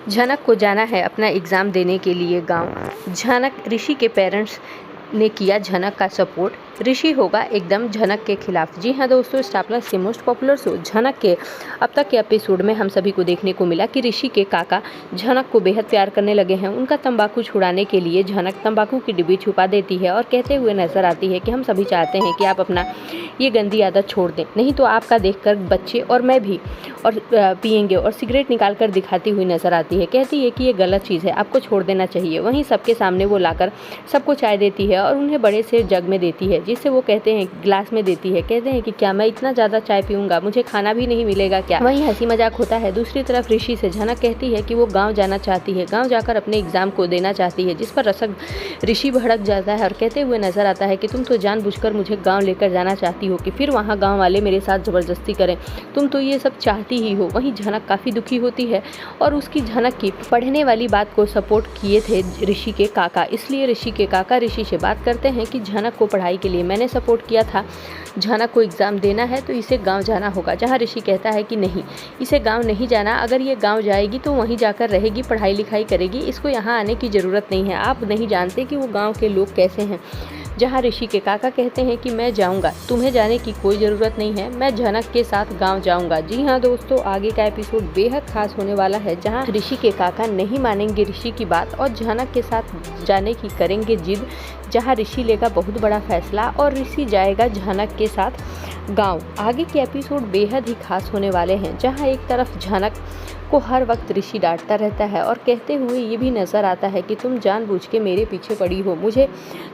झनक को जाना है अपना एग्ज़ाम देने के लिए गाँव। झनक ऋषि के पेरेंट्स ने किया झनक का सपोर्ट। ऋषि होगा एकदम झनक के खिलाफ। जी हाँ दोस्तों, स्टार प्लस के मोस्ट पॉपुलर शो झनक के अब तक के एपिसोड में हम सभी को देखने को मिला कि ऋषि के काका झनक को बेहद प्यार करने लगे हैं। उनका तंबाकू छुड़ाने के लिए झनक तंबाकू की डिब्बी छुपा देती है और कहते हुए नजर आती है कि हम सभी चाहते हैं कि आप अपना ये गंदी आदत छोड़ दें, नहीं तो आपका देखकर बच्चे और मैं भी और पिएंगे। और सिगरेट निकाल कर दिखाती हुई नजर आती है। कहती है कि ये गलत चीज़ है, आपको छोड़ देना चाहिए। वहीं सबके सामने वो लाकर सबको चाय देती है और उन्हें बड़े से जग में देती है, जिससे वो कहते हैं गिलास में देती है। कहते हैं कि क्या मैं इतना ज़्यादा चाय पीऊँगा, मुझे खाना भी नहीं मिलेगा क्या। वहीं हंसी मजाक होता है। दूसरी तरफ ऋषि से झनक कहती है कि वो गाँव जाना चाहती है, गाँव जाकर अपने एग्जाम को देना चाहती है, जिस पर रसक ऋषि भड़क जाता है और कहते हुए नजर आता है कि तुम तो जानबूझकर मुझे गाँव लेकर जाना चाहती हो कि फिर वहाँ गाँव वाले मेरे साथ ज़बरदस्ती करें, तुम तो ये सब चाहती ही हो। वहीं झनक काफ़ी दुखी होती है और उसकी झनक की पढ़ने वाली बात को सपोर्ट किए थे ऋषि के काका, इसलिए ऋषि के काका ऋषि से बात करते हैं कि झनक को पढ़ाई के लिए मैंने सपोर्ट किया था, झनक को एग्ज़ाम देना है तो इसे गांव जाना होगा। जहां ऋषि कहता है कि नहीं, इसे गांव नहीं जाना, अगर ये गांव जाएगी तो वहीं जाकर रहेगी, पढ़ाई लिखाई करेगी, इसको यहाँ आने की ज़रूरत नहीं है, आप नहीं जानते कि वो गाँव के लोग कैसे हैं। जहाँ ऋषि के काका कहते हैं कि मैं जाऊँगा, तुम्हें जाने की कोई ज़रूरत नहीं है, मैं झनक के साथ गांव जाऊँगा। जी हाँ दोस्तों, आगे का एपिसोड बेहद खास होने वाला है, जहाँ ऋषि के काका नहीं मानेंगे ऋषि की बात और झनक के साथ जाने की करेंगे जिद। जहाँ ऋषि लेगा बहुत बड़ा फैसला और ऋषि जाएगा झनक के साथ गांव। आगे के एपिसोड बेहद ही खास होने वाले हैं, जहाँ एक तरफ झनक को हर वक्त ऋषि डांटता रहता है और कहते हुए ये भी नज़र आता है कि तुम जानबूझ के मेरे पीछे पड़ी हो, मुझे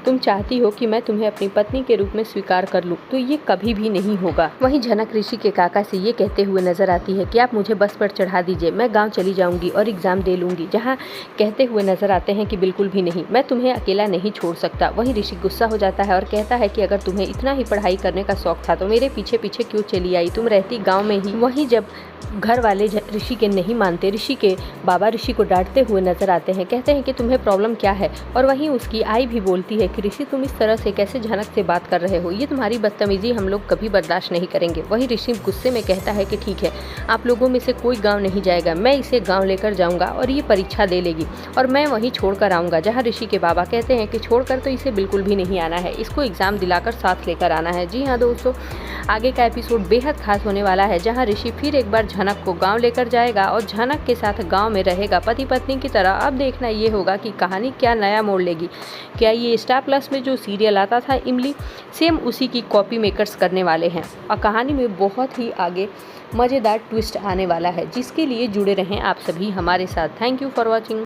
तुम चाहती हो कि मैं तुम्हें अपनी पत्नी के रूप में स्वीकार कर लूँ, तो ये कभी भी नहीं होगा। वहीं झनक ऋषि के काका से ये कहते हुए नजर आती है कि आप मुझे बस पर चढ़ा दीजिए, मैं गाँव चली जाऊँगी और एग्ज़ाम दे लूँगी। जहाँ कहते हुए नजर आते हैं कि बिल्कुल भी नहीं, मैं तुम्हें अकेला नहीं छोड़ सकता। वहीं ऋषि गुस्सा हो जाता है और कहता है कि अगर तुम्हें इतना ही पढ़ाई करने का शौक था तो मेरे पीछे पीछे क्यों चली आई, तुम रहती गाँव में ही। वहीं जब घर वाले ऋषि के नहीं मानते, ऋषि के बाबा ऋषि को डांटते हुए नजर आते हैं। कहते हैं कि तुम्हें प्रॉब्लम क्या है। और वहीं उसकी आई भी बोलती है कि ऋषि तुम इस तरह से कैसे झनक से बात कर रहे हो, ये तुम्हारी बदतमीजी हम लोग कभी बर्दाश्त नहीं करेंगे। वहीं ऋषि गुस्से में कहता है कि ठीक है, आप लोगों में से कोई गाँव नहीं जाएगा, मैं इसे गाँव लेकर जाऊँगा और ये परीक्षा दे लेगी और मैं वहीं छोड़ कर आऊँगा। जहाँ ऋषि के बाबा कहते हैं कि छोड़कर तो इसे बिल्कुल भी नहीं आना है, इसको एग्ज़ाम दिलाकर साथ लेकर आना है। जी हाँ दोस्तों, आगे का एपिसोड बेहद खास होने वाला है, जहाँ ऋषि फिर एक बार झनक को गांव लेकर जाएगा और झनक के साथ गांव में रहेगा पति पत्नी की तरह। अब देखना ये होगा कि कहानी क्या नया मोड़ लेगी। क्या ये स्टार प्लस में जो सीरियल आता था इमली, सेम उसी की कॉपी मेकर्स करने वाले हैं और कहानी में बहुत ही आगे मज़ेदार ट्विस्ट आने वाला है, जिसके लिए जुड़े रहें आप सभी हमारे साथ। Thank you for watching.